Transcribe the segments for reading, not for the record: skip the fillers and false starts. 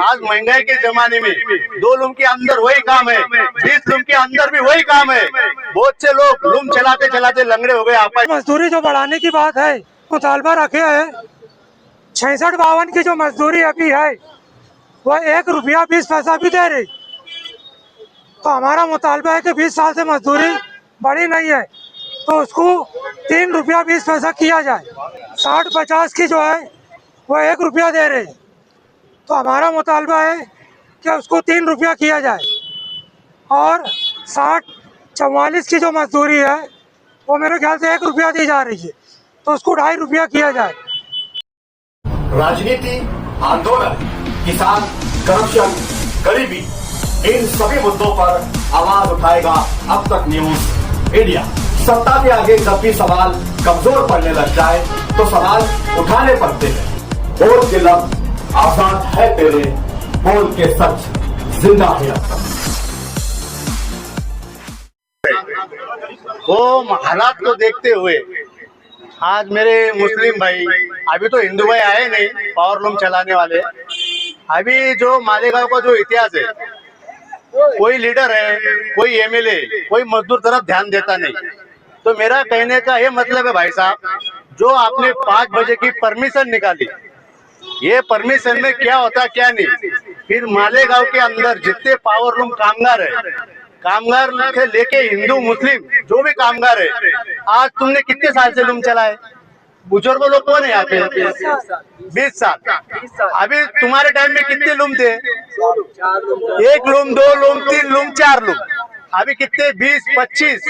आज महंगाई के जमाने में 2 लूम के अंदर वही काम है, 20 लूम के अंदर भी वही काम है। बहुत से लोग लूम चलाते चलाते लंगड़े हो गए। आप मजदूरी जो बढ़ाने की बात है, मुतालबा रखे है 66-52 की जो मजदूरी अभी है वह 1 रुपया 20 पैसा भी दे रही। तो हमारा मुतालबा है कि 20 साल से मजदूरी बढ़ी नहीं है तो उसको 3 रुपया 20 पैसा किया जाए। 60-50 की जो है वह 1 रुपया दे रहे। तो हमारा मुतालबा है कि उसको 3 रुपया किया जाए और 60-44 की जो मजदूरी है वो मेरे ख्याल से 1 रुपया दी जा रही है तो उसको 2.5 रुपया किया जाए। राजनीति, आंदोलन, किसान, करप्शन, गरीबी, इन सभी मुद्दों पर आवाज उठाएगा अब तक न्यूज इंडिया। सत्ता के आगे जब भी सवाल कमजोर पड़ने लग जाए तो सवाल उठाने पड़ते हैं। बोल के लफ्ज आजाद है तेरे, बोल के सच जिंदा है अब तक। वो हालात को देखते हुए आज मेरे मुस्लिम भाई, अभी तो हिंदू भाई आए नहीं पावर लूम चलाने वाले, अभी जो मालेगांव का जो इतिहास है, कोई लीडर है, कोई एमएलए, कोई मजदूर तरफ ध्यान देता नहीं। तो मेरा कहने का ये मतलब है भाई साहब, जो आपने 5 बजे की परमिशन निकाली, ये परमिशन में क्या होता क्या नहीं। फिर मालेगांव के अंदर जितने पावर लूम कामगार है, कामगार से लेके हिंदू मुस्लिम जो भी कामगार है, आज तुमने कितने साल से लूम चलाए? बुजुर्ग लोग कौन है यहाँ पे? 20 साल। अभी तुम्हारे टाइम में कितने लूम थे? 1 लूम, 2 लूम, 3 लूम, 4 लूम। अभी कितने 20-25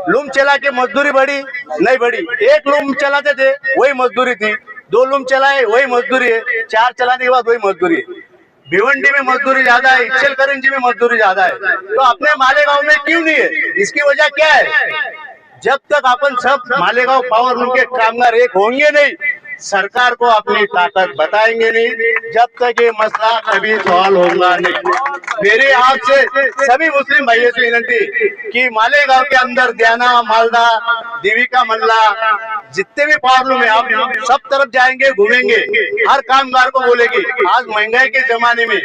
लूम चला के मजदूरी बढ़ी नहीं बढ़ी? 1 लूम चलाते थे वही मजदूरी थी, 2 लूम चलाए वही मजदूरी है, 4 चलाने के बाद वही मजदूरी है। भिवंडी में मजदूरी ज्यादा है, इचलकरंजी में मजदूरी ज्यादा है, तो अपने मालेगांव में क्यों नहीं है? इसकी वजह क्या है? जब तक अपन सब मालेगांव पावर लूम के कामगार एक होंगे नहीं, सरकार को अपनी ताकत बताएंगे नहीं, जब तक ये मसला कभी सॉल्व होगा नहीं। मेरे आपसे सभी मुस्लिम भाइयों से विनती कि मालेगांव के अंदर द्याना, मालदा, देविका मंडला, जितने भी पावर लूम है, आप सब तरफ जाएंगे, घूमेंगे, हर कामगार को बोलेगी आज महंगाई के जमाने में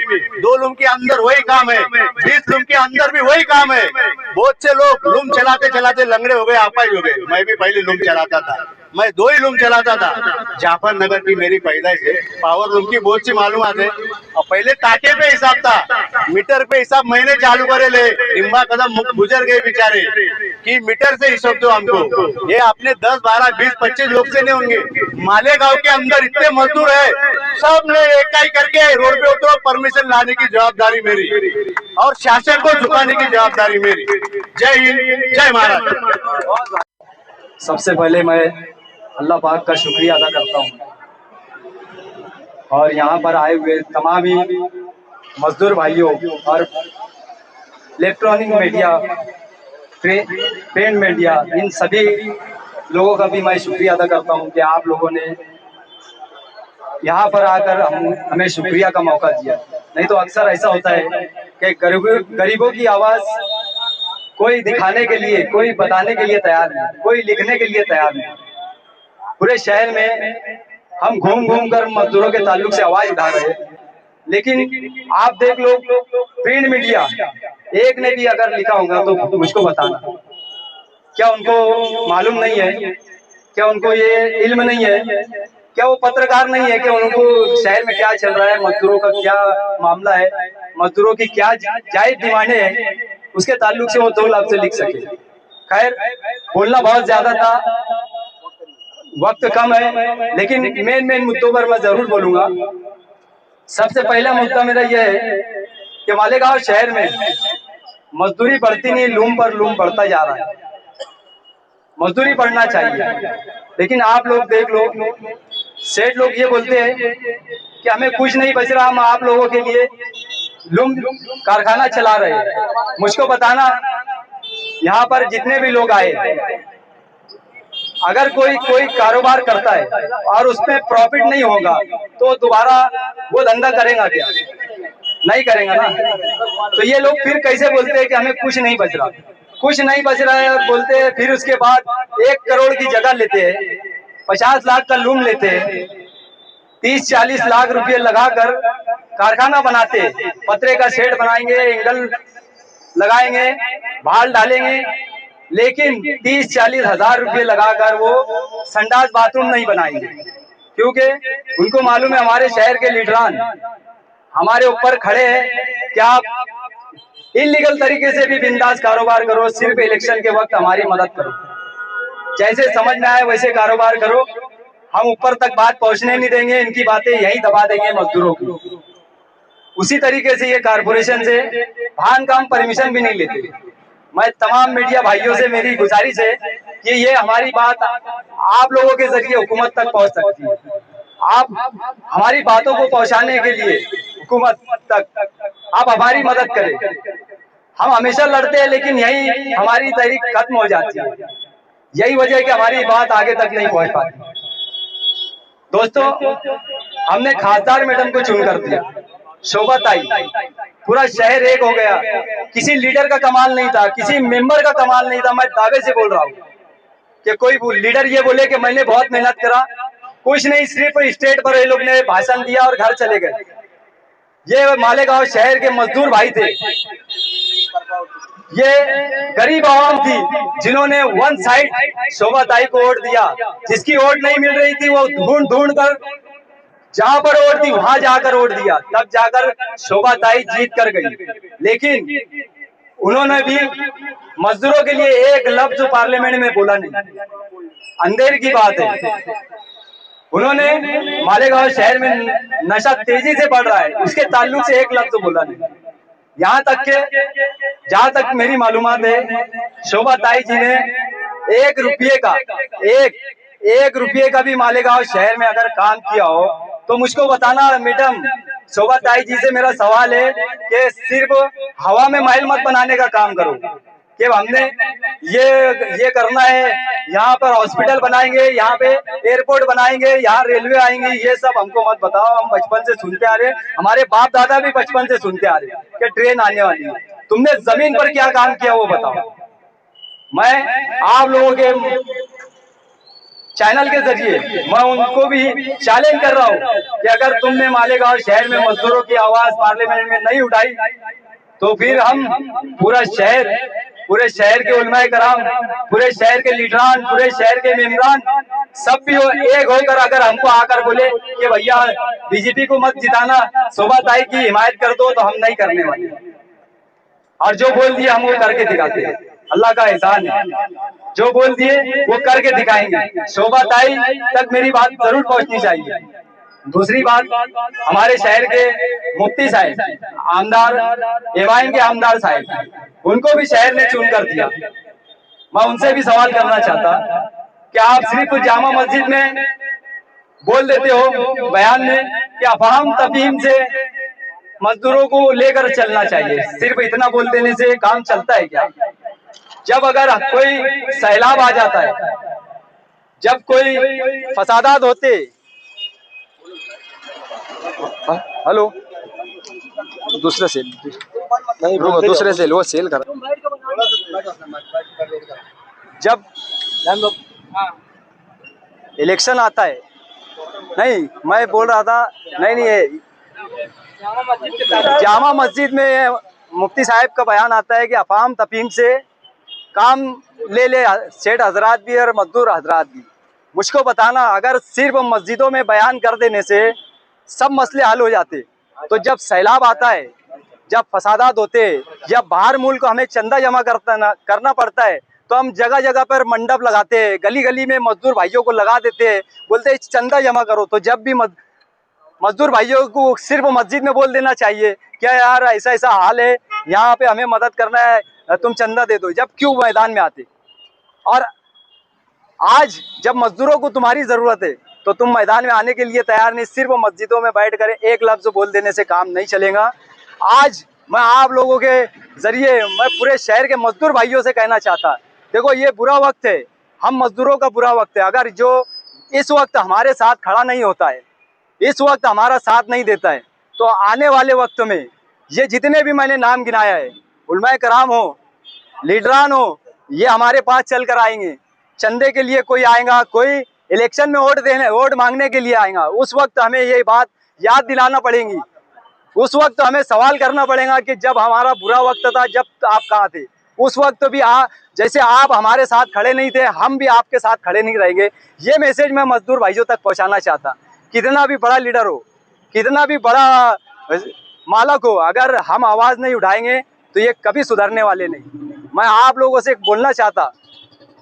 2 लूम के अंदर वही काम है, 20 लूम के अंदर भी वही काम है। बहुत से लोग लूम चलाते चलाते लंगड़े हो गए, अपाहिज हो गए। मैं भी पहले लूम चलाता था, मैं 2 ही लूम चलाता था। जाफर नगर की मेरी पैदाइश है, पावर लूम की बहुत सी मालूमात है। और पहले टाके पे हिसाब था, मीटर पे हिसाब महीने चालू करे ले, निम्बा कदम गुजर गए बेचारे कि मीटर से हिसाब दो हमको। ये अपने 10, 12, 20, 25 लोग से नहीं होंगे। मालेगांव के अंदर इतने मजदूर है, सब ने इकाई करके रोड पे उतरो, परमिशन लाने की जवाबदारी मेरी और शासन को झुकाने की जवाबदारी मेरी। जय हिंद, जय महाराष्ट्र। सबसे पहले मैं अल्लाह पाक का शुक्रिया अदा करता हूँ और यहाँ पर आए हुए तमाम ही मजदूर भाइयों और इलेक्ट्रॉनिक मीडिया, प्रिंट मीडिया, इन सभी लोगों का भी मैं शुक्रिया अदा करता हूँ कि आप लोगों ने यहाँ पर आकर हमें शुक्रिया का मौका दिया। नहीं तो अक्सर ऐसा होता है कि गरीबों की आवाज़ कोई दिखाने के लिए, कोई बताने के लिए तैयार नहीं, कोई लिखने के लिए तैयार नहीं। पूरे शहर में हम घूम घूम कर मजदूरों के ताल्लुक से आवाज उठा रहे हैं, लेकिन आप देख लो प्रिंट मीडिया एक ने भी अगर लिखा होगा तो मुझको बताना। क्या उनको मालूम नहीं है? क्या उनको ये इल्म नहीं है? क्या वो पत्रकार नहीं है कि उनको शहर में क्या चल रहा है, मजदूरों का क्या मामला है, मजदूरों की क्या जायज डिमांडें हैं, उसके ताल्लुक से वो 2 लफ्ज़ से लिख सके। खैर, बोलना बहुत ज्यादा था, वक्त कम है, लेकिन मेन मुद्दों पर मैं जरूर बोलूंगा। सबसे पहला मुद्दा मेरा यह है कि मालेगांव शहर में मजदूरी बढ़ती नहीं, लूम पर लूम बढ़ता जा रहा है। मजदूरी बढ़ना चाहिए, लेकिन आप लोग देख लो, सेठ लोग ये बोलते हैं कि हमें कुछ नहीं बच रहा, हम आप लोगों के लिए लूम कारखाना चला रहे हैं। मुझको बताना, यहाँ पर जितने भी लोग आए, अगर कोई कारोबार करता है और उसमें प्रॉफिट नहीं होगा तो दोबारा वो धंधा करेगा क्या? नहीं करेगा ना। तो ये लोग फिर कैसे बोलते हैं कि हमें कुछ नहीं बच रहा, कुछ नहीं बच रहा है, और बोलते हैं फिर उसके बाद 1 करोड़ की जगह लेते हैं, 50 लाख का लूम लेते हैं, 30-40 लाख रुपये लगाकर कारखाना बनाते, पतरे का शेड बनाएंगे, एंगल लगाएंगे, भाल डालेंगे, लेकिन 30-40 हजार रुपये लगाकर वो संडास बाथरूम नहीं बनाएंगे, क्योंकि उनको मालूम है हमारे शहर के लीडरान हमारे ऊपर खड़े हैं कि आप इलीगल तरीके से भी बिंदास कारोबार करो, सिर्फ इलेक्शन के वक्त हमारी मदद करो, जैसे समझ में आए वैसे कारोबार करो, हम ऊपर तक बात पहुंचने नहीं देंगे, इनकी बातें यहीं दबा देंगे मजदूरों की। उसी तरीके से ये कारपोरेशन से भान काम परमिशन भी नहीं लेते। मैं तमाम मीडिया भाइयों से मेरी गुजारिश है कि ये हमारी बात आप लोगों के जरिए हुकूमत तक पहुंच सकती है। आप हमारी बातों को पहुंचाने के लिए हुकूमत तक आप हमारी मदद करें। हम हमेशा लड़ते हैं, लेकिन यही हमारी तहरीक खत्म हो जाती है। यही वजह है कि हमारी बात आगे तक नहीं पहुंच पाती। दोस्तों, हमने खासदार मैडम को चुन कर दिया, शोभत आई, पूरा शहर एक हो गया। किसी लीडर का कमाल नहीं था, किसी मेंबर का कमाल नहीं था। मैं दावे से बोल रहा हूँ कि कोई लीडर ये बोले कि मैंने बहुत मेहनत करा, कुछ नहीं, सिर्फ स्टेट पर ये लोग ने भाषण दिया और घर चले गए। ये मालेगांव शहर के मजदूर भाई थे, ये गरीब आवाम थी जिन्होंने वन साइड शोभाताई को वोट दिया। जिसकी वोट नहीं मिल रही थी वो ढूंढ ढूंढ कर जहां पर वोट थी वहां जाकर वोट दिया, तब जाकर शोभाताई जीत कर गई। लेकिन उन्होंने भी मजदूरों के लिए एक लफ्ज पार्लियामेंट में बोला नहीं। अंधेर की बात है, उन्होंने मालेगांव शहर में नशा तेजी से बढ़ रहा है, उसके ताल्लुक से एक लफ्ज बोला नहीं। यहाँ तक के जहां तक मेरी मालूमात है, शोभाताई जी ने एक रुपये का भी मालेगांव शहर में अगर काम किया हो तो मुझको बताना मैडम। शोभाताई जी से मेरा सवाल है कि सिर्फ हवा में महल मत बनाने का काम करो कि हमने ये करना है, यहाँ पर हॉस्पिटल बनाएंगे, यहाँ पे एयरपोर्ट बनाएंगे, यहाँ रेलवे आएंगे, ये सब हमको मत बताओ। हम बचपन से सुनते आ रहे, हमारे बाप दादा भी बचपन से सुनते आ रहे कि ट्रेन आने वाली है। तुमने जमीन पर क्या काम किया वो बताओ। मैं आप लोगों के चैनल के जरिए मैं उनको भी चैलेंज कर रहा हूँ कि अगर तुमने मालेगांव शहर में मजदूरों की आवाज पार्लियामेंट में नहीं उठाई तो फिर हम पूरे शहर के उलमाए कराम, पूरे शहर के लीडरान, पूरे शहर के मेंबरान सब भी एक होकर अगर हमको आकर बोले कि भैया बीजेपी को मत जिताना, शोभाताई की हिमायत कर दो, तो हम नहीं करने वाले। और जो बोल दिए हम वो करके दिखाते हैं, अल्लाह का एहसान है। जो बोल दिए वो करके दिखाएंगे। शोभाताई तक मेरी बात जरूर पहुंचनी चाहिए। दूसरी बात, हमारे शहर के मुफ्ती साहब, आमदार एवाइन के आमदार साहब, उनको भी शहर ने चुन कर दिया। मैं उनसे भी सवाल करना चाहता कि आप सिर्फ जामा मस्जिद में बोल देते हो बयान में कि अफाम तफहीम से मजदूरों को लेकर चलना चाहिए, सिर्फ इतना बोल देने से काम चलता है क्या? जब अगर कोई सैलाब आ जाता है, जब कोई फसादात होते, हेलो दूसरे सेल नहीं, दूसरे सेल वो सेल कर, जब इलेक्शन आता है, नहीं मैं बोल रहा था, नहीं ये जामा मस्जिद में मुफ्ती साहब का बयान आता है कि अफाम तफहीम से काम ले सेठ हजरात भी और मजदूर हजरात भी। मुझको बताना, अगर सिर्फ मस्जिदों में बयान कर देने से सब मसले हल हो जाते, तो जब सैलाब आता है, जब फसादात होते, जब बाहर मुल्क हमें चंदा जमा करना पड़ता है, तो हम जगह जगह पर मंडप लगाते हैं, गली गली में मजदूर भाइयों को लगा देते हैं, बोलते हैं चंदा जमा करो। तो जब भी मजदूर भाइयों को सिर्फ मस्जिद में बोल देना चाहिए क्या यार ऐसा ऐसा हाल है, यहाँ पे हमें मदद करना है, तुम चंदा दे दो, जब क्यों मैदान में आते? और आज जब मजदूरों को तुम्हारी जरूरत है तो तुम मैदान में आने के लिए तैयार नहीं, सिर्फ मस्जिदों में बैठ कर एक लफ्ज बोल देने से काम नहीं चलेगा। आज मैं आप लोगों के जरिए मैं पूरे शहर के मजदूर भाइयों से कहना चाहता, देखो ये बुरा वक्त है, हम मजदूरों का बुरा वक्त है। अगर जो इस वक्त हमारे साथ खड़ा नहीं होता है, इस वक्त हमारा साथ नहीं देता है, तो आने वाले वक्त में ये जितने भी मैंने नाम गिनाया है, उलमाए कराम हो, लीडरान हो, ये हमारे पास चल कर आएंगे। चंदे के लिए कोई आएगा, कोई इलेक्शन में वोट मांगने के लिए आएगा, उस वक्त हमें ये बात याद दिलाना पड़ेगी उस वक्त हमें सवाल करना पड़ेगा कि जब हमारा बुरा वक्त था, जब आप कहाँ थे? उस वक्त भी जैसे आप हमारे साथ खड़े नहीं थे, हम भी आपके साथ खड़े नहीं रहेंगे। ये मैसेज मैं मजदूर भाइयों तक पहुंचाना चाहता। कितना भी बड़ा लीडर हो, कितना भी बड़ा मालक हो, अगर हम आवाज नहीं उठाएंगे तो ये कभी सुधरने वाले नहीं। मैं आप लोगों से बोलना चाहता,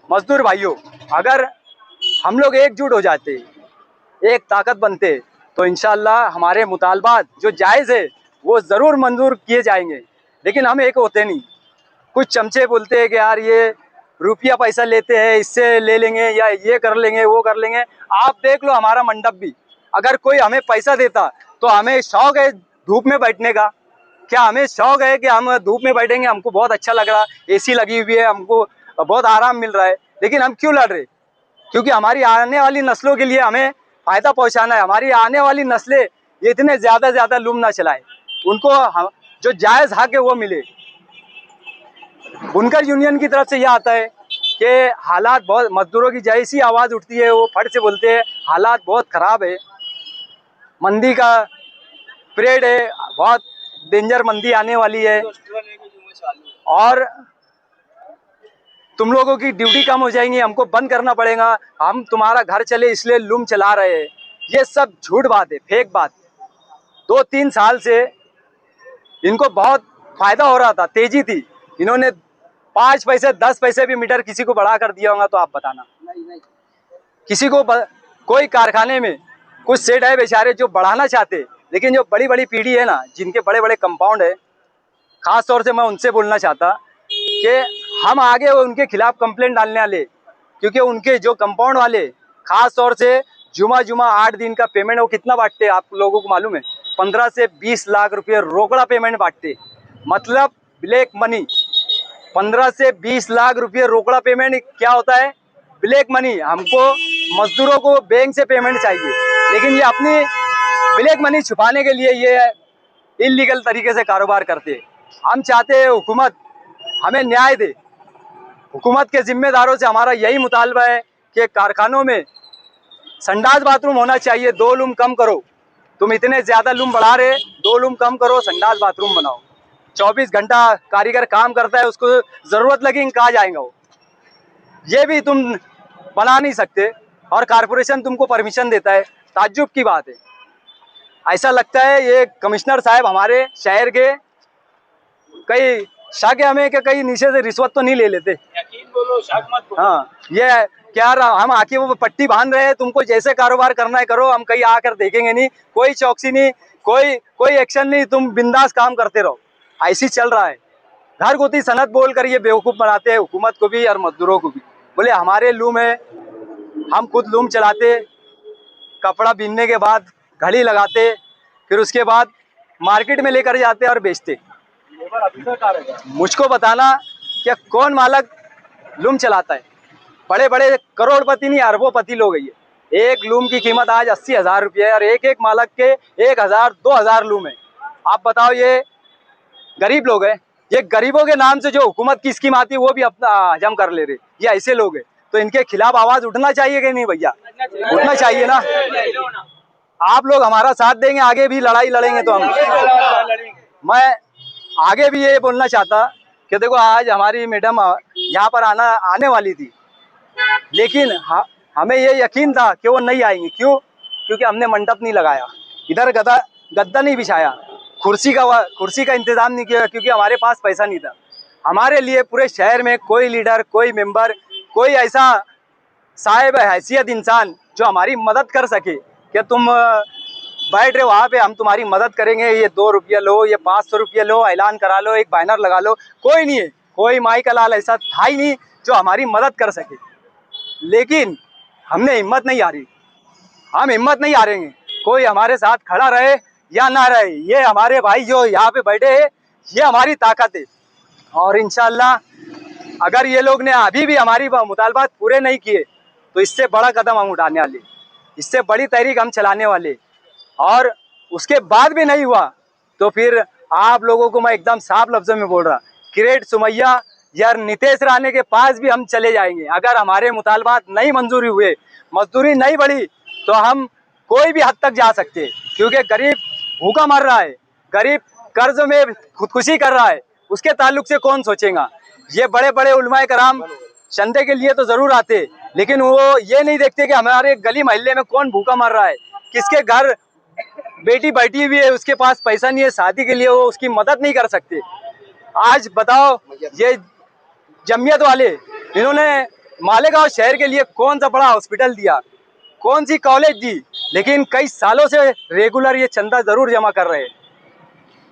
मजदूर भाइयों, अगर हम लोग एकजुट हो जाते, एक ताकत बनते, तो इंशाल्लाह हमारे मुतालबात जो जायज़ है वो ज़रूर मंजूर किए जाएंगे। लेकिन हम एक होते नहीं, कुछ चमचे बोलते हैं कि यार ये रुपया पैसा लेते हैं, इससे ले लेंगे या ये कर लेंगे वो कर लेंगे। आप देख लो हमारा मंडप भी, अगर कोई हमें पैसा देता तो हमें शौक है धूप में बैठने का। क्या हमें शौक है कि हम धूप में बैठेंगे, हमको बहुत अच्छा लग रहा, एसी लगी हुई है, हमको बहुत आराम मिल रहा है, लेकिन हम क्यों लड़ रहे? क्योंकि हमारी आने वाली नस्लों के लिए हमें फायदा पहुंचाना है। हमारी आने वाली नस्लें ये इतने ज्यादा लूम ना चलाएं, उनको जो जायज हक है वो मिले। बुनकर यूनियन की तरफ से यह आता है कि हालात बहुत, मजदूरों की जैसी आवाज उठती है वो फट से बोलते हैं हालात बहुत खराब है, मंदी का पीरियड है, बहुत डेंजर मंदी आने वाली है और तुम लोगों की ड्यूटी कम हो जाएंगी, हमको बंद करना पड़ेगा, हम तुम्हारा घर चले इसलिए लूम चला रहे हैं। ये सब झूठ बात है, फेक बात। 2-3 साल से इनको बहुत फायदा हो रहा था, तेजी थी, इन्होंने 5 पैसे 10 पैसे भी मीटर किसी को बढ़ा कर दिया होगा तो आप बताना। किसी को कोई कारखाने में कुछ सेठ है बेचारे जो बढ़ाना चाहते, लेकिन जो बड़ी बड़ी पीढ़ी है ना, जिनके बड़े बड़े कंपाउंड है, खास तौर से मैं उनसे बोलना चाहता कि हम आगे उनके खिलाफ कंप्लेंट डालने वाले, क्योंकि उनके जो कंपाउंड वाले खास तौर से जुमा 8 दिन का पेमेंट वो कितना बांटते हैं आप लोगों को मालूम है? 15 से 20 लाख रुपये रोकड़ा पेमेंट बांटते, मतलब ब्लैक मनी। 15 से 20 लाख रुपये रोकड़ा पेमेंट क्या होता है? Black money. हमको मजदूरों को बैंक से पेमेंट चाहिए, लेकिन ये अपनी ब्लैक मनी छुपाने के लिए ये इलीगल तरीके से कारोबार करते हैं। हम चाहते हैं हुकूमत हमें न्याय दे। हुकूमत के जिम्मेदारों से हमारा यही मुतालबा है कि कारखानों में संडास बाथरूम होना चाहिए। 2 लूम कम करो, तुम इतने ज़्यादा लूम बढ़ा रहे, 2 लूम कम करो, संडास बाथरूम बनाओ। 24 घंटा कारीगर काम करता है, उसको ज़रूरत लगेगी कहाँ जाएगा वो? ये भी तुम बना नहीं सकते और कारपोरेशन तुमको परमिशन देता है। ताज्जुब की बात है। ऐसा लगता है ये कमिश्नर साहब हमारे शहर के कई शक है हमें कि कहीं नीचे से रिश्वत तो नहीं ले लेते। यकीन बोलो, शक मत बोलो। हाँ, ये क्या हम आके वो पट्टी बांध रहे हैं, तुमको जैसे कारोबार करना है करो, हम कहीं आकर देखेंगे नहीं, कोई चौकसी नहीं, कोई एक्शन नहीं, तुम बिंदास काम करते रहो। ऐसी चल रहा है। घर गोती सनत बोल कर ये बेवकूफ़ बनाते हैं हुकूमत को भी और मजदूरों को भी। बोले हमारे लूम है, हम खुद लूम चलाते, कपड़ा बीनने के बाद घड़ी लगाते, फिर उसके बाद मार्केट में लेकर जाते और बेचते। मुझको बताना कि कौन मालक लूम चलाता है? बड़े बड़े करोड़पति नहीं, अरबोपति लोग हैं ये। एक लूम की कीमत आज 80,000 रुपये है और एक मालक के 1,000-2,000 लूम है। आप बताओ, ये गरीब लोग हैं। ये गरीबों के नाम से जो हुकूमत की स्कीम आती है वो भी अपना हजम कर ले रहे। ये ऐसे लोग हैं, तो इनके खिलाफ आवाज उठना चाहिए कि नहीं भैया? उठना चाहिए ना। आप लोग हमारा साथ देंगे, आगे भी लड़ाई लड़ेंगे तो हम। मैं आगे भी ये बोलना चाहता कि देखो आज हमारी मैडम यहाँ पर आने वाली थी, लेकिन हमें ये यकीन था कि वो नहीं आएंगी। क्यों? क्योंकि हमने मंडप नहीं लगाया, इधर गद्दा नहीं बिछाया, कुर्सी का इंतजाम नहीं किया, क्योंकि हमारे पास पैसा नहीं था। हमारे लिए पूरे शहर में कोई लीडर, कोई मेंबर, कोई ऐसा साहिब हैसियत इंसान जो हमारी मदद कर सके कि तुम बैठ रहे वहाँ पे, हम तुम्हारी मदद करेंगे, ये 2 रुपया लो, ये 500 रुपया लो, ऐलान करा लो, एक बैनर लगा लो, कोई नहीं है। कोई माई का लाल ऐसा था ही नहीं जो हमारी मदद कर सके। लेकिन हमने हिम्मत नहीं हारी, हम हिम्मत नहीं हारेंगे। कोई हमारे साथ खड़ा रहे या ना रहे, ये हमारे भाई जो यहाँ पे बैठे हैं, ये हमारी ताकत है। और इंशाल्लाह अगर ये लोग ने अभी भी हमारी मुतालबात पूरे नहीं किए तो इससे बड़ा कदम हम उठाने वाले, इससे बड़ी तहरीक हम चलाने वाले। और उसके बाद भी नहीं हुआ तो फिर आप लोगों को मैं एकदम साफ लफ्ज़ों में बोल रहा, किरेट सुमैया या नितेश राणे के पास भी हम चले जाएंगे। अगर हमारे मुतालबात नहीं मंजूरी हुए, मजदूरी नहीं बढ़ी, तो हम कोई भी हद तक जा सकते हैं, क्योंकि गरीब भूखा मर रहा है। गरीब कर्ज में खुदकुशी कर रहा है, उसके ताल्लुक से कौन सोचेगा। ये बड़े बड़े उलमाए कराम चंदे के लिए तो जरूर आते, लेकिन वो ये नहीं देखते कि हमारे गली मोहल्ले में कौन भूखा मर रहा है, किसके घर बेटी बैठी हुई है, उसके पास पैसा नहीं है शादी के लिए, वो उसकी मदद नहीं कर सकते। आज बताओ, ये जमियत वाले इन्होंने मालेगांव शहर के लिए कौन सा बड़ा हॉस्पिटल दिया, कौन सी कॉलेज दी, लेकिन कई सालों से रेगुलर ये चंदा जरूर जमा कर रहे हैं।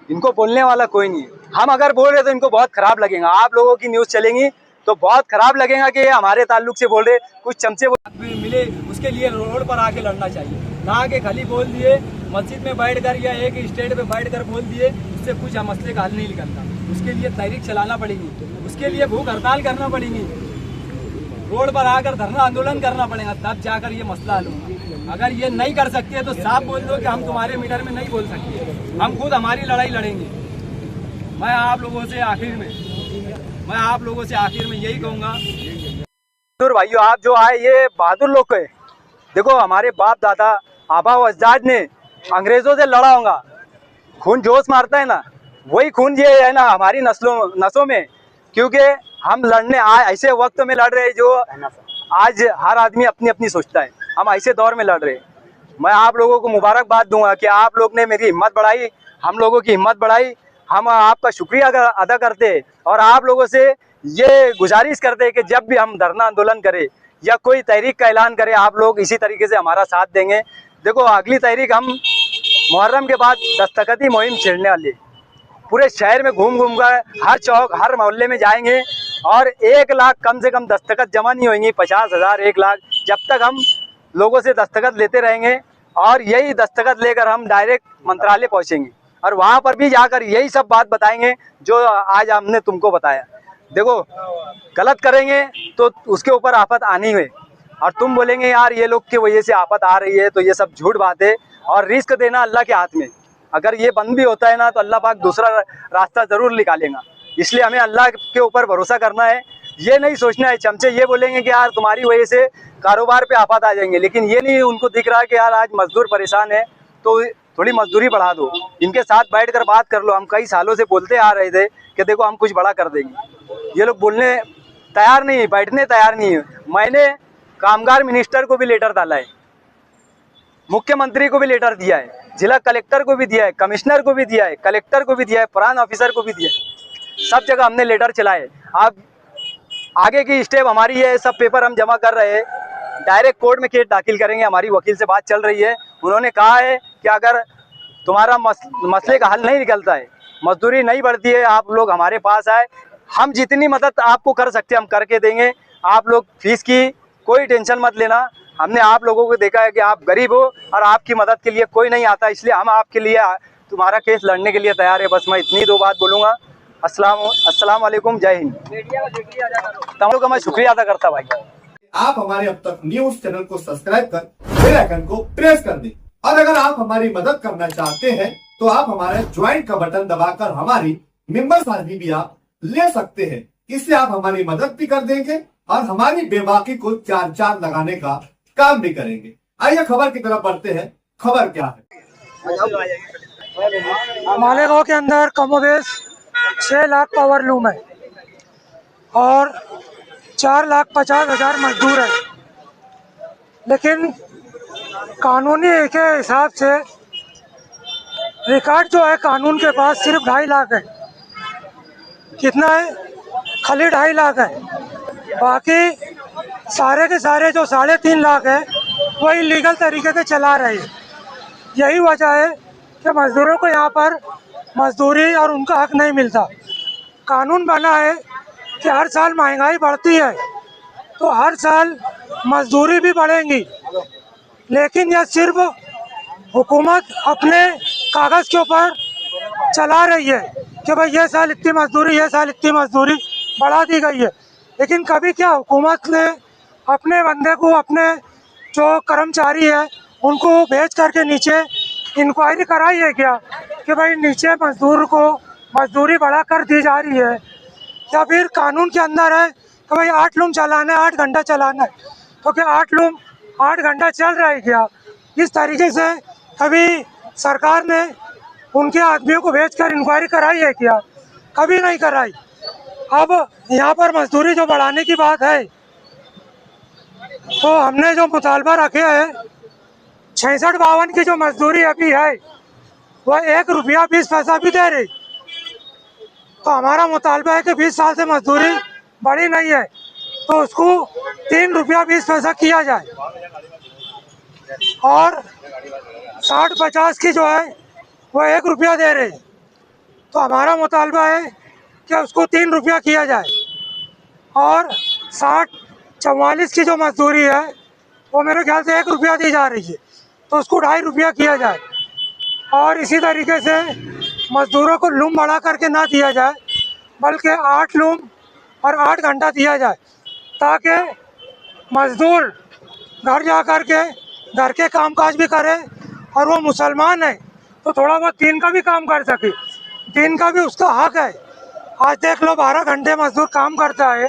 इनको बोलने वाला कोई नहीं। हम अगर बोल रहे तो इनको बहुत खराब लगेगा, आप लोगों की न्यूज़ चलेंगी तो बहुत खराब लगेगा कि ये हमारे ताल्लुक से बोल रहे। कुछ चमचे मिले उसके लिए रोड पर आके लड़ना चाहिए, ना आके खाली बोल दिए मस्जिद में बैठकर या एक स्टेट पे बैठकर बोल दिए, उससे कुछ मसले का हल नहीं निकलता। उसके लिए तहरीक चलाना पड़ेगी, उसके लिए भूख हड़ताल करना पड़ेगी, रोड पर आकर धरना आंदोलन करना पड़ेगा, तब जाकर ये मसला हल होगा। अगर ये नहीं कर सकते तो साफ बोल दो कि हम तुम्हारे मीटर में नहीं बोल सकते, हम खुद हमारी लड़ाई लड़ेंगे। मैं आप लोगों से आखिर में यही कहूँगा, बहादुर भाइयों, आप जो आए ये बहादुर लोग है। देखो, हमारे बाप दादा आबा व अजदाद ने अंग्रेजों से लड़ा होगा, खून जोश मारता है ना, वही खून ये है ना हमारी नसों में, क्योंकि हम लड़ने ऐसे वक्त में लड़ रहे हैं जो आज हर आदमी अपनी अपनी सोचता है। हम ऐसे दौर में लड़ रहे हैं। मैं आप लोगों को मुबारकबाद दूंगा कि आप लोग ने मेरी हिम्मत बढ़ाई, हम लोगों की हिम्मत बढ़ाई। हम आपका शुक्रिया अदा करते हैं और आप लोगों से ये गुजारिश करते हैं कि जब भी हम धरना आंदोलन करें या कोई तहरीक का ऐलान करें, आप लोग इसी तरीके से हमारा साथ देंगे। देखो, अगली तहरीक हम मुहर्रम के बाद दस्तखती मुहिम छेड़ने वाली, पूरे शहर में घूम कर हर चौक हर मोहल्ले में जाएंगे और 1 लाख कम से कम दस्तखत जमा नहीं होंगी, 50,000 1 लाख, जब तक हम लोगों से दस्तखत लेते रहेंगे। और यही दस्तखत लेकर हम डायरेक्ट मंत्रालय पहुंचेंगे और वहां पर भी जाकर यही सब बात बताएंगे जो आज हमने तुमको बताया। देखो, गलत करेंगे तो उसके ऊपर आफत आनी है, और तुम बोलेंगे यार ये लोग की वजह से आफत आ रही है, तो ये सब झूठ बात है। और रिस्क देना अल्लाह के हाथ में, अगर ये बंद भी होता है ना तो अल्लाह पाक दूसरा रास्ता जरूर निकालेगा। इसलिए हमें अल्लाह के ऊपर भरोसा करना है, ये नहीं सोचना है। चमचे ये बोलेंगे कि यार तुम्हारी वजह से कारोबार पे आफत आ जाएंगे, लेकिन ये नहीं उनको दिख रहा है कि यार आज मजदूर परेशान है तो थोड़ी मजदूरी बढ़ा दो, इनके साथ बैठकर बात कर लो। हम कई सालों से बोलते आ रहे थे कि देखो हम कुछ बड़ा कर देंगे, ये लोग बोलने तैयार नहीं, बैठने तैयार नहीं है। मैंने कामगार मिनिस्टर को भी लेटर डाला है, मुख्यमंत्री को भी लेटर दिया है, जिला कलेक्टर को भी दिया है, कमिश्नर को भी दिया है, कलेक्टर को भी दिया है, प्रांत ऑफिसर को भी दिया है, सब जगह हमने लेटर चलाए। अब आगे की स्टेप हमारी है, सब पेपर हम जमा कर रहे हैं, डायरेक्ट कोर्ट में केस दाखिल करेंगे। हमारी वकील से बात चल रही है, उन्होंने कहा है कि अगर तुम्हारा मसले का हल नहीं निकलता है, मजदूरी नहीं बढ़ती है, आप लोग हमारे पास आए, हम जितनी मदद आपको कर सकते हैं हम करके देंगे। आप लोग फीस की कोई टेंशन मत लेना। हमने आप लोगों को देखा है कि आप गरीब हो और आपकी मदद के लिए कोई नहीं आता, इसलिए हम आपके लिए तुम्हारा केस लड़ने के लिए तैयार है। बस मैं इतनी 2 बात बोलूँगा। अस्सलाम वालेकुम, जय हिंद। तुम लोग का मैं शुक्रिया अदा करता भाई। आप हमारे अब तक न्यूज चैनल को सब्सक्राइब कर बेल आइकन को प्रेस कर दें, और अगर आप हमारी मदद करना चाहते हैं तो आप हमारे ज्वाइन का बटन दबाकर हमारी मेंबर साझी भी आप ले सकते हैं। इससे आप हमारी मदद भी कर देंगे और हमारी बेबाकी को 4 लगाने का काम भी करेंगे। आइए खबर की तरफ बढ़ते हैं। खबर क्या है? मालेगांव के अंदर कमोबेश 6 लाख पावर लूम है और 4,50,000 मजदूर है, लेकिन कानूनी के हिसाब से रिकॉर्ड जो है कानून के पास सिर्फ 2.5 लाख है। कितना है? खाली 2.5 लाख है, बाकी सारे के सारे जो 3.5 लाख है वो इलीगल तरीके से चला रहे हैं। यही वजह है कि मजदूरों को यहाँ पर मजदूरी और उनका हक नहीं मिलता। कानून बना है कि हर साल महंगाई बढ़ती है तो हर साल मजदूरी भी बढ़ेंगी, लेकिन यह सिर्फ हुकूमत अपने कागज़ के ऊपर चला रही है कि भाई ये साल इतनी मजदूरी, ये साल इतनी मजदूरी बढ़ा दी गई है। लेकिन कभी क्या हुकूमत ने अपने बंदे को, अपने जो कर्मचारी है उनको भेज करके नीचे इंक्वायरी कराई है क्या कि भाई नीचे मजदूर को मजदूरी बढ़ा कर दी जा रही है, या फिर कानून के अंदर है कि भाई 8 लूम चलाना है, 8 घंटा चलाना है, तो क्या 8 लूम 8 घंटा चल रहा है क्या? इस तरीके से कभी सरकार ने उनके आदमियों को भेजकर इंक्वायरी कराई है क्या? कभी नहीं कराई। अब यहाँ पर मजदूरी जो बढ़ाने की बात है, तो हमने जो मुतालबा रखे है 66-52 की जो मजदूरी अभी है वह 1 रुपया 20 पैसा भी दे रही। तो हमारा मुतालबा है कि 20 साल से मजदूरी बढ़ी नहीं है तो उसको 3 रुपया 20 पैसा किया जाए, और 60-50 की जो है वह 1 रुपया दे रहे। तो हमारा मुतालबा है कि उसको 3 रुपया किया जाए, और 60-44 की जो मजदूरी है वो मेरे ख्याल से 1 रुपया दी जा रही है तो उसको 2.5 रुपया किया जाए। और इसी तरीके से मजदूरों को लूम बढ़ा करके ना दिया जाए बल्कि 8 लूम और 8 घंटा दिया जाए, ताकि मजदूर घर जा कर के घर के कामकाज भी करे, और वो मुसलमान है तो थोड़ा बहुत दिन का भी काम कर सके, दिन का भी उसका हक है। आज देख लो 12 घंटे मजदूर काम करता है,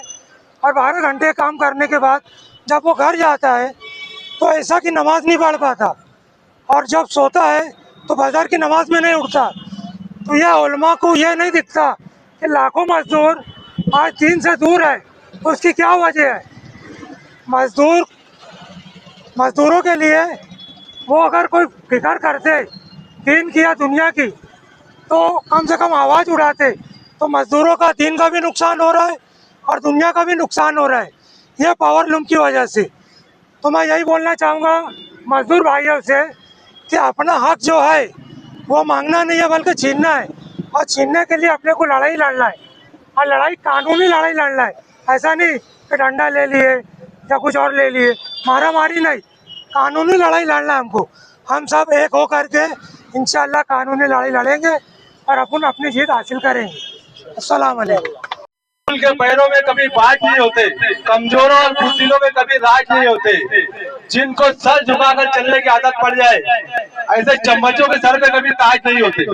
और 12 घंटे काम करने के बाद जब वो घर जाता है तो ऐसा कि नमाज नहीं पढ़ पाता, और जब सोता है तो फजर की नमाज में नहीं उठता। तो यह उलमा को यह नहीं दिखता कि लाखों मजदूर आज दीन से दूर है, तो उसकी क्या वजह है? मजदूरों के लिए वो अगर कोई फिक्र करते दीन की या दुनिया की तो कम से कम आवाज़ उठाते। तो मजदूरों का दीन का भी नुकसान हो रहा है और दुनिया का भी नुकसान हो रहा है, यह पावर लूम की वजह से। तो मैं यही बोलना चाहूँगा मजदूर भाइयों से कि अपना हक जो है वो मांगना नहीं है बल्कि छीनना है, और छीनने के लिए अपने को लड़ाई लड़ना है, और लड़ाई कानूनी लड़ाई लड़ना है। ऐसा नहीं कि डंडा ले लिए या कुछ और ले लिए, मारा मारी नहीं, कानूनी लड़ाई लड़ना है हमको। हम सब एक हो करके इंशाल्लाह कानूनी लड़ाई लड़ेंगे और अपन अपनी जीत हासिल करेंगे। अस्सलाम वालेकुम। के पैरों में कभी बाज नहीं होते, कमजोरों और बुज़दिलों में कभी राज नहीं होते। जिनको सर झुकाकर चलने की आदत पड़ जाए ऐसे चम्मचों के सर पे कभी ताज नहीं होते।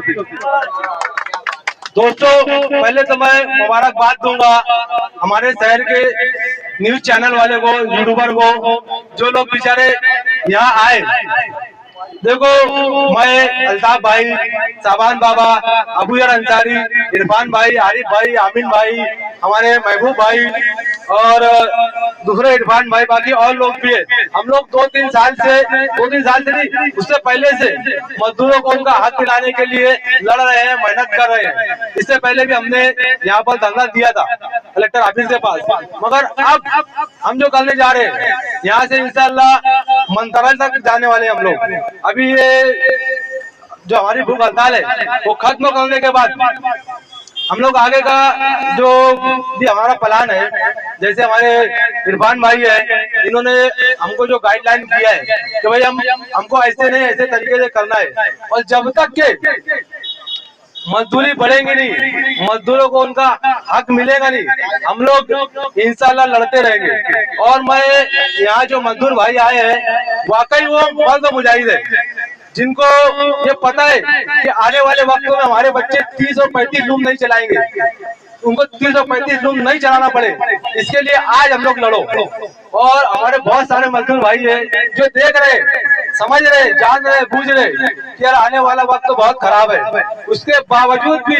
दोस्तों, पहले तो मैं मुबारकबाद दूंगा हमारे शहर के न्यूज चैनल वाले को, यूट्यूबर को, जो लोग बेचारे यहाँ आए। देखो, मैं अल्ताफ भाई, साबान बाबा, अबू यार अंसारी, इरफान भाई, आरिफ भाई, आमिन भाई, हमारे महबूब भाई और दूसरे इरफान भाई, बाकी और लोग भी है। हम लोग 2-3 साल से नहीं, उससे पहले से मजदूरों को उनका हक दिलाने के लिए लड़ रहे हैं, मेहनत कर रहे हैं। इससे पहले भी हमने यहाँ पर धरना दिया था कलेक्टर ऑफिस के पास, मगर अब हम जो करने जा रहे हैं यहाँ से इंशाल्लाह मंत्रालय तक जाने वाले हम लोग। अभी ये जो हमारी भूख हड़ताल है वो खत्म करने के बाद हम लोग आगे का जो भी हमारा प्लान है, जैसे हमारे इरफान भाई है, इन्होंने हमको जो गाइडलाइन किया है कि भाई हमको ऐसे नहीं ऐसे तरीके से करना है, और जब तक के मजदूरी बढ़ेंगी नहीं, मजदूरों को उनका हक मिलेगा नहीं, हम लोग इंशाल्लाह लड़ते रहेंगे। और मैं यहाँ जो मजदूर भाई आए हैं वाकई वो मर्द मुजाहिद है, जिनको ये पता है कि आने वाले वक्तों में हमारे बच्चे 30 और 35 लूम नहीं चलाएंगे, उनको 30 और 35 लूम नहीं चलाना पड़े, इसके लिए आज हम लोग लड़ो। और हमारे बहुत सारे मजदूर भाई है जो देख रहे, समझ रहे, जान रहे, बूझ रहे कि यार आने वाला वक्त तो बहुत खराब है, उसके बावजूद भी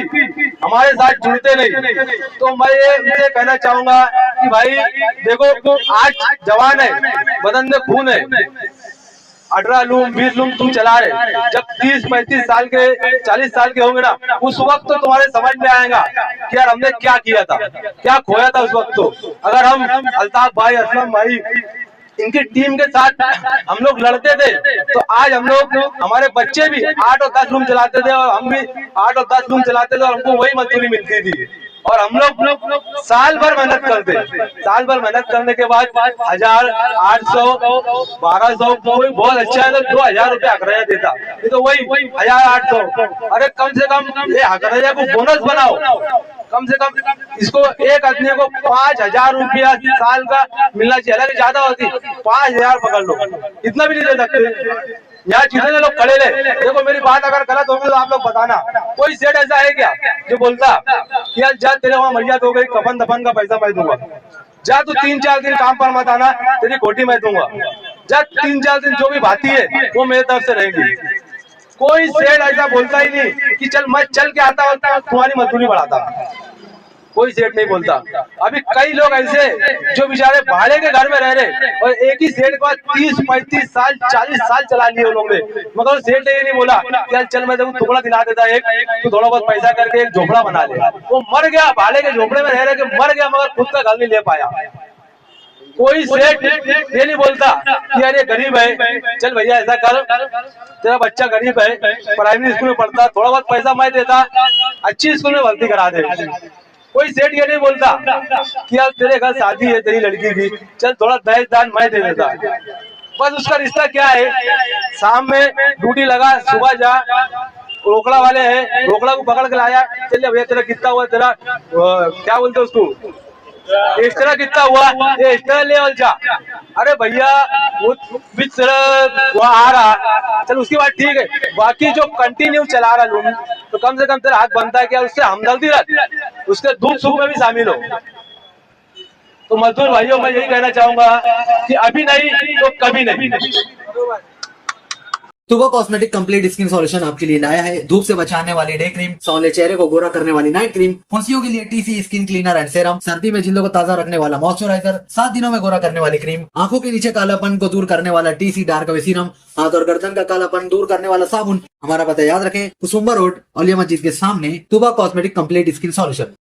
हमारे साथ जुड़ते नहीं। तो मैं ये उनसे कहना चाहूंगा कि भाई देखो, आज जवान है, बदन में खून है, 18 लूम 20 लूम तुम चला रहे, जब 30-35 साल के 40 साल के होंगे ना, उस वक्त तो तुम्हारे समझ में आएगा कि यार हमने क्या किया था, क्या खोया था उस वक्त। तो अगर हम अल्ताफ भाई, असलम भाई, इनकी टीम के साथ हम लोग लड़ते थे तो आज हम लोग, हमारे बच्चे भी 8 और 10 लूम चलाते थे और हम भी 8 और 10 लूम चलाते थे और हमको वही मजदूरी मिलती थी। और हम लोग साल भर मेहनत करते, साल भर मेहनत करने के बाद 1000, 800, 1200, कोई बहुत अच्छा है तो 2000 रुपया हकरैया देता, ये तो वही 1000, 800। अरे कम से कम ये हकरैया को बोनस बनाओ, कम से कम इसको एक आदमी को 5000 रुपया साल का मिलना चाहिए, हालांकि ज्यादा होती 5000 पकड़ लो, इतना भी नहीं दे सकते। यहाँ जितने लोग खड़े रहे, देखो मेरी बात अगर गलत होगी तो आप लोग बताना। कोई सेठ ऐसा है क्या जो बोलता कि यार जा तेरे वहाँ मैयत हो गई, कफन दफन का पैसा मैं दूंगा, जा तू 3-4 दिन काम पर मत आना, तेरी कोठी मैं दूंगा, जा 3-4 दिन जो भी भाती है वो मेरे तरफ से रहेगी। कोई सेठ ऐसा बोलता ही नहीं कि चल मैं चल के आता हूँ तुम्हारी मजदूरी बढ़ाता, कोई सेठ नहीं बोलता। अभी कई लोग ऐसे जो बेचारे भाड़े के घर में रह रहे और एक ही सेठ के बाद 30-35 साल 40 साल चला लिए उन्होंने, मगर सेठ ने ये नहीं बोला कि चल मैं तेरे टुकड़ा दिला देता एक, तू थोड़ा बहुत पैसा करके एक झोपड़ा बना ले। वो मर गया, भाड़े के झोपड़े में रह रहे के मर गया, मगर खुद का घर नहीं ले पाया। कोई सेठ ये नहीं बोलता कि यार ये गरीब है, चल भैया ऐसा कर, तेरा बच्चा गरीब है, प्राइमरी स्कूल में पढ़ता, थोड़ा बहुत पैसा मैं देता, अच्छी स्कूल में भर्ती करा दे। कोई सेठ ये नहीं बोलता कि यार तेरे घर शादी है तेरी लड़की की, चल थोड़ा दहेज दान मैं दे देता। बस उसका रिश्ता क्या है, शाम में ड्यूटी लगा, सुबह जा, रोकड़ा वाले हैं, रोकड़ा को पकड़ के लाया, चलिए भैया तेरा कितना हुआ, तेरा क्या बोलते उसको, एक्स्ट्रा कितना हुआ, ये एक्स्ट्रा लेवल जा। अरे भैया वो बीच वो आ रहा, चल उसके बाद ठीक है, बाकी जो कंटिन्यू चला रहा लूम, तो कम से कम तेरा हाथ बनता है क्या उससे हमदर्दी रख, उसके दुख सुख में भी शामिल हो। तो मजदूर भाइयों मैं यही कहना चाहूंगा कि अभी नहीं तो कभी नहीं। तुबा कॉस्मेटिक कंप्लीट स्किन सॉल्यूशन आपके लिए लाया है धूप से बचाने वाली डे क्रीम, सौंले चेहरे को गोरा करने वाली नाइट क्रीम, फुंसियों के लिए TC skin cleaner and serum, सर्दी में जिल्दों को ताजा रखने वाला मॉइस्चराइजर, 7 दिनों में गोरा करने वाली क्रीम, आंखों के नीचे कालापन को दूर करने वाला टीसी डार्क वे सीरम, हाथ और गर्दन का कालापन दूर करने वाला साबुन। हमारा पता याद रखें, कुसुम्बा रोड, औलिया मस्जिद के सामने, तुबा कॉस्मेटिक कंप्लीट स्किन सॉल्यूशन।